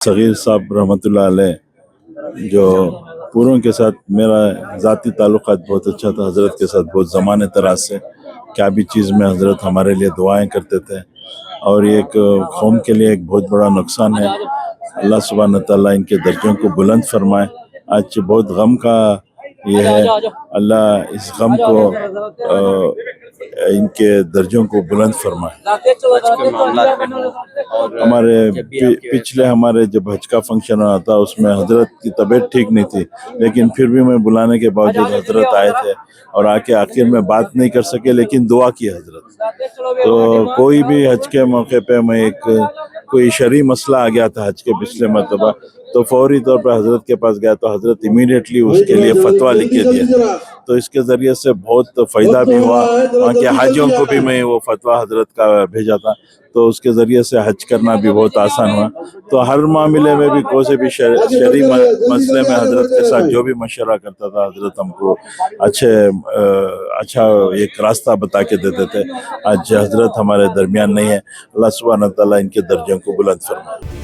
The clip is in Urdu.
صغیر صاحب رحمتullah علیہ جو پوروں کے ساتھ میرا ذاتی تعلقات بہت اچھا تھا، حضرت کے ساتھ بہت زمانے طراز سے کیا بھی چیز میں حضرت ہمارے لیے دعائیں کرتے تھے، اور یہ ایک قوم کے لیے ایک بہت بڑا نقصان ہے۔ اللہ سبحانہ تعالیٰ ان کے درجوں کو بلند فرمائے۔ آج بہت غم کا یہ ہے، اللہ اس غم کو ان کے درجوں کو بلند فرمائے۔ ہمارے پچھلے ہمارے جب حج کا فنکشن ہوا تھا اس میں حضرت کی طبیعت ٹھیک نہیں تھی، لیکن پھر بھی میں بلانے کے باوجود حضرت آئے تھے اور آ کے آخر میں بات نہیں کر سکے لیکن دعا کی حضرت۔ تو کوئی بھی حج کے موقع پہ میں کوئی شرعی مسئلہ آ گیا تھا حج کے پچھلے مرتبہ، تو فوری طور پر حضرت کے پاس گیا تو حضرت امیڈیٹلی اس کے لیے فتویٰ لکھ کے دیا، تو اس کے ذریعے سے بہت فائدہ بھی ہوا۔ وہاں کے حاجیوں کو بھی میں وہ فتویٰ حضرت کا بھیجا تھا، تو اس کے ذریعے سے حج کرنا بھی بہت آسان ہوا۔ تو ہر معاملے میں بھی کوئی سے بھی شرعی مسئلے میں حضرت کے ساتھ جو بھی مشورہ کرتا تھا حضرت ہم کو اچھا ایک راستہ بتا کے دیتے تھے۔ آج حضرت ہمارے درمیان نہیں ہے، اللہ سبحانہ تعالیٰ ان کے درجوں کو بلند فرمائے۔